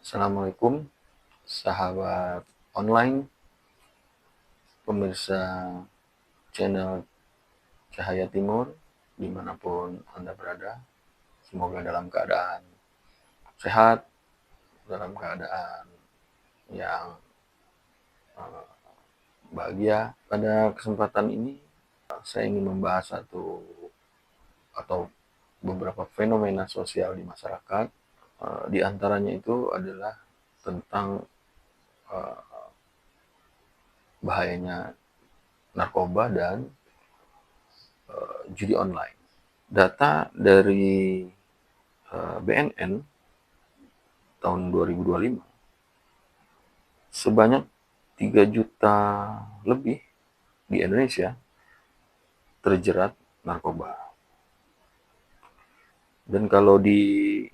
Assalamualaikum, sahabat online, pemirsa channel Cahaya Timur, dimanapun Anda berada. Semoga dalam keadaan sehat, dalam keadaan yang bahagia. Pada kesempatan ini, saya ingin membahas satu atau beberapa fenomena sosial di masyarakat. Di antaranya itu adalah tentang bahayanya narkoba dan judi online. Data dari BNN tahun 2025, sebanyak 3 juta lebih di Indonesia terjerat narkoba. Dan kalau di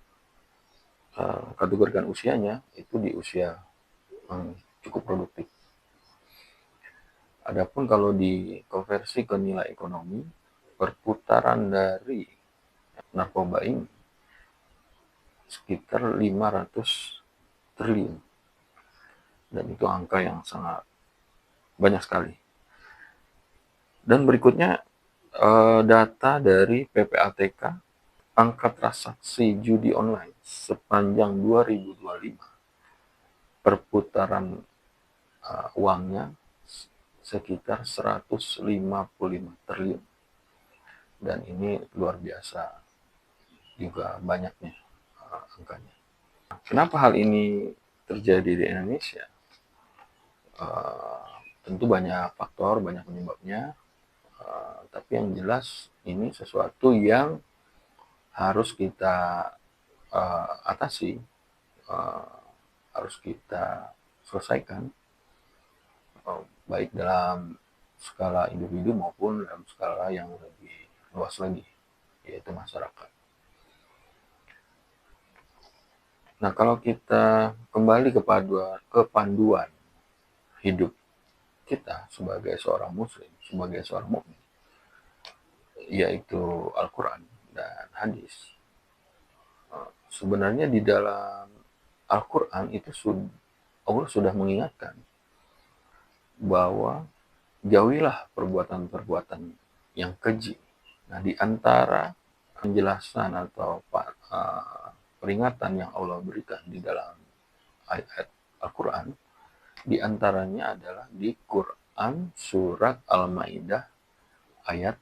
kategorikan usianya, itu di usia yang cukup produktif. Adapun kalau dikonversi ke nilai ekonomi, perputaran dari narkoba ini sekitar 500 triliun. Dan itu angka yang sangat banyak sekali. Dan berikutnya data dari PPATK, angka transaksi judi online sepanjang 2025, perputaran uangnya sekitar 155 triliun. Dan ini luar biasa juga banyaknya angkanya. Kenapa hal ini terjadi di Indonesia? Tentu banyak faktor, banyak penyebabnya. Tapi yang jelas ini sesuatu yang harus kita atasi, harus kita selesaikan, baik dalam skala individu maupun dalam skala yang lebih luas lagi, yaitu masyarakat. Nah, kalau kita kembali ke panduan hidup kita sebagai seorang muslim, sebagai seorang mukmin, yaitu Al-Quran dan hadis. Sebenarnya di dalam Al-Quran itu Allah sudah mengingatkan bahwa jauhilah perbuatan-perbuatan yang keji. Nah, di antara penjelasan atau peringatan yang Allah berikan di dalam ayat Al-Quran, di antaranya adalah di Quran surat Al-Maidah ayat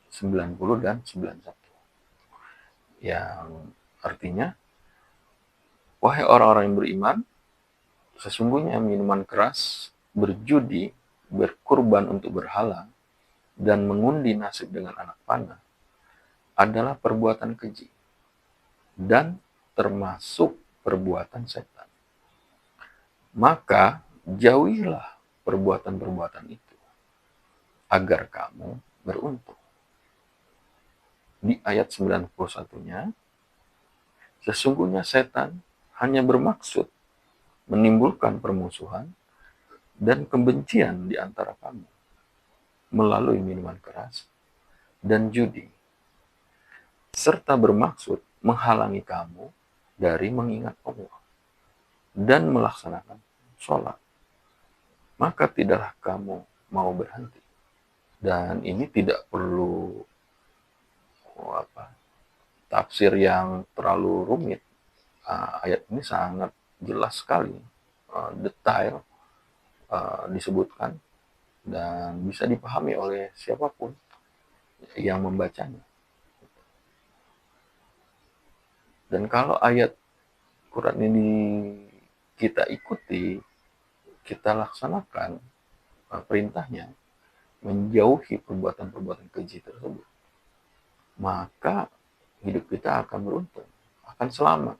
90 dan 91. Yang artinya, wahai orang-orang yang beriman, sesungguhnya minuman keras, berjudi, berkurban untuk berhala, dan mengundi nasib dengan anak panah adalah perbuatan keji dan termasuk perbuatan setan. Maka jauhilah perbuatan-perbuatan itu agar kamu beruntung. Di ayat 91-nya, sesungguhnya setan hanya bermaksud menimbulkan permusuhan dan kebencian di antara kamu melalui minuman keras dan judi, serta bermaksud menghalangi kamu dari mengingat Allah dan melaksanakan sholat. Maka tidaklah kamu mau berhenti. Dan ini tidak perlu tafsir yang terlalu rumit. Ayat ini sangat jelas sekali, detail disebutkan, dan bisa dipahami oleh siapapun yang membacanya. Dan kalau ayat Quran ini kita ikuti, kita laksanakan perintahnya, menjauhi perbuatan-perbuatan keji tersebut, maka hidup kita akan beruntung, akan selamat,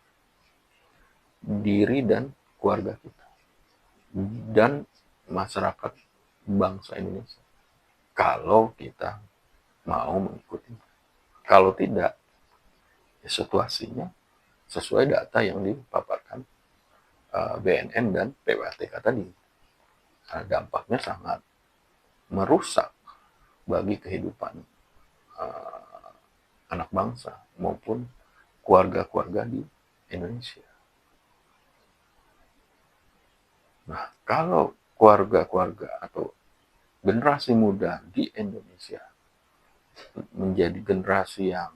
diri dan keluarga kita, dan masyarakat bangsa Indonesia, kalau kita mau mengikuti. Kalau tidak, ya situasinya sesuai data yang dipaparkan BNN dan PPATK tadi. Dampaknya sangat merusak bagi kehidupan anak bangsa maupun keluarga-keluarga di Indonesia. Nah, kalau keluarga-keluarga atau generasi muda di Indonesia menjadi generasi yang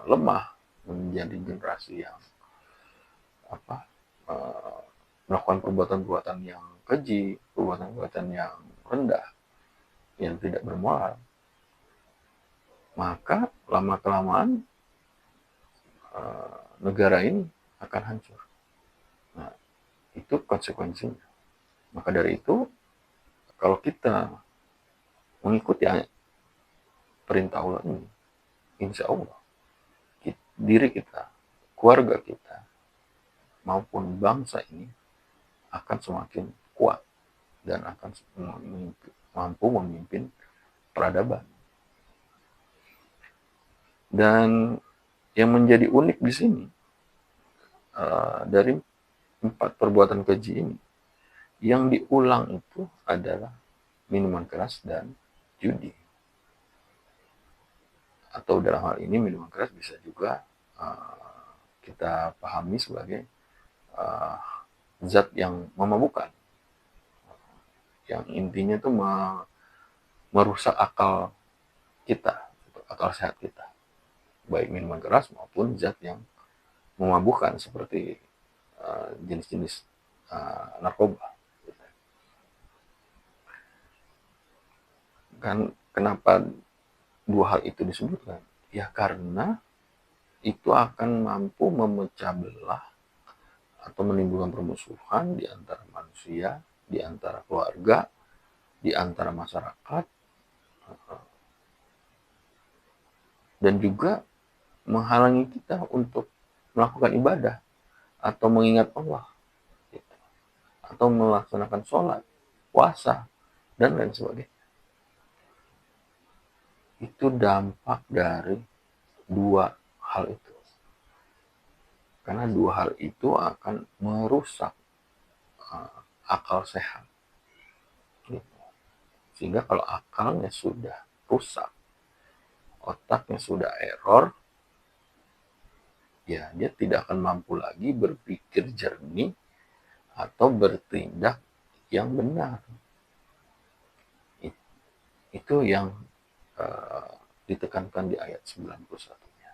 lemah, menjadi generasi yang apa melakukan perbuatan-perbuatan yang keji, perbuatan-perbuatan yang rendah, yang tidak bermoral, maka lama-kelamaan negara ini akan hancur. Nah, itu konsekuensinya. Maka dari itu, kalau kita mengikuti perintah Allah ini, insya Allah, diri kita, keluarga kita, maupun bangsa ini akan semakin kuat dan akan mampu memimpin peradaban. Dan yang menjadi unik di sini, dari 4 perbuatan keji ini, yang diulang itu adalah minuman keras dan judi. Atau dalam hal ini minuman keras bisa juga kita pahami sebagai zat yang memabukkan, yang intinya itu merusak akal kita, akal sehat kita, baik minuman keras maupun zat yang memabukkan seperti jenis-jenis narkoba. Kan kenapa dua hal itu disebutkan? Ya karena itu akan mampu memecah belah atau menimbulkan permusuhan di antara manusia, di antara keluarga, di antara masyarakat, dan juga menghalangi kita untuk melakukan ibadah atau mengingat Allah, gitu. Atau melaksanakan sholat, puasa, dan lain sebagainya. Itu dampak dari dua hal itu. Karena dua hal itu akan merusak akal sehat. Gitu. Sehingga kalau akalnya sudah rusak, otaknya sudah error, ya dia tidak akan mampu lagi berpikir jernih atau bertindak yang benar. Itu yang ditekankan di ayat 91-nya.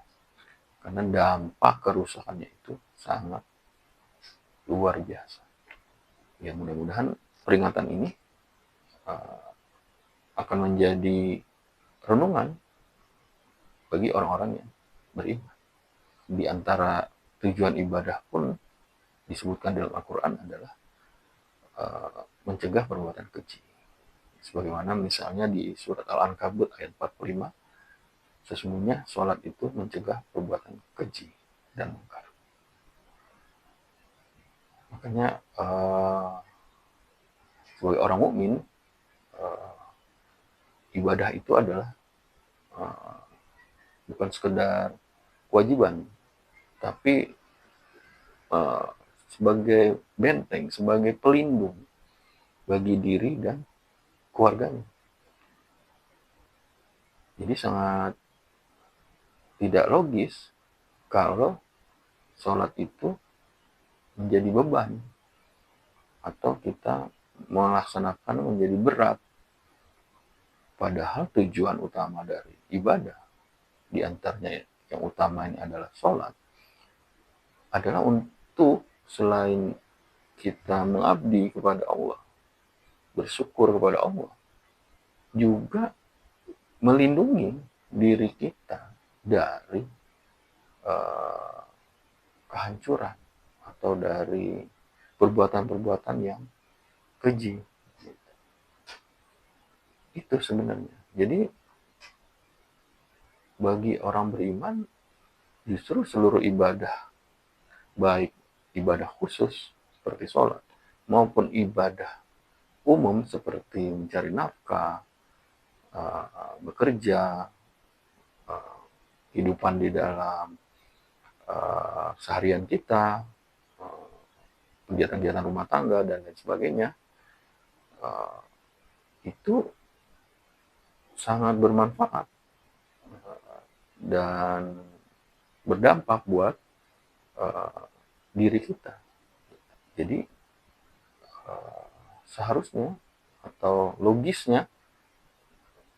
Karena dampak kerusakannya itu sangat luar biasa. Ya mudah-mudahan peringatan ini akan menjadi renungan bagi orang-orang yang beriman. Di antara tujuan ibadah pun disebutkan dalam Al-Quran adalah mencegah perbuatan keji. Sebagaimana misalnya di surat Al-Ankabut ayat 45, sesungguhnya sholat itu mencegah perbuatan keji dan mungkar. Makanya sebagai orang mukmin, ibadah itu adalah bukan sekedar kewajiban, tapi sebagai benteng, sebagai pelindung bagi diri dan keluarganya. Jadi sangat tidak logis kalau sholat itu menjadi beban atau kita melaksanakan menjadi berat. Padahal tujuan utama dari ibadah, di antaranya yang utama ini adalah sholat, adalah untuk selain kita mengabdi kepada Allah, bersyukur kepada Allah, juga melindungi diri kita dari kehancuran atau dari perbuatan-perbuatan yang keji. Itu sebenarnya. Jadi bagi orang beriman, justru seluruh ibadah, baik ibadah khusus seperti sholat maupun ibadah umum seperti mencari nafkah, bekerja, kehidupan di dalam seharian kita, kegiatan-kegiatan rumah tangga dan lain sebagainya, itu sangat bermanfaat dan berdampak buat diri kita. Jadi seharusnya atau logisnya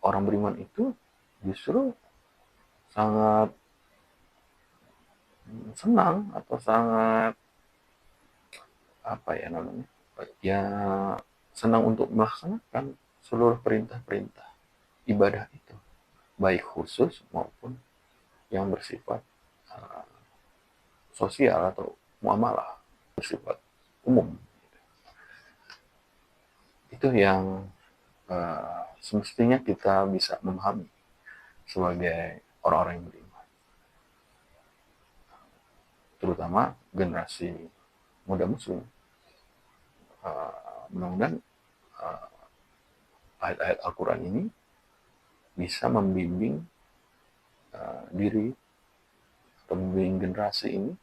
orang beriman itu justru sangat senang atau sangat apa ya namanya, ya senang untuk melaksanakan seluruh perintah-perintah ibadah itu, baik khusus maupun yang bersifat uh, sosial atau muamalah bersifat umum. Itu yang semestinya kita bisa memahami sebagai orang-orang yang beriman, terutama generasi muda muslim. Mudah-mudahan ayat-ayat Al-Quran ini bisa membimbing diri atau membimbing generasi ini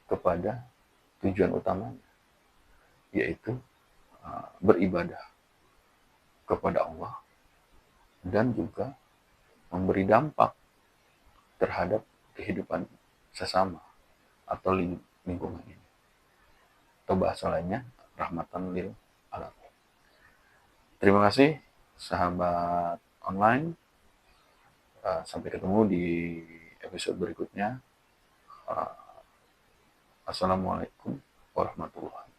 kepada tujuan utamanya, yaitu beribadah kepada Allah dan juga memberi dampak terhadap kehidupan sesama atau lingkungan ini. Atau bahasa lainnya, rahmatan lil alamin. Terima kasih sahabat online. Sampai ketemu di episode berikutnya. Assalamualaikum warahmatullahi wabarakatuh.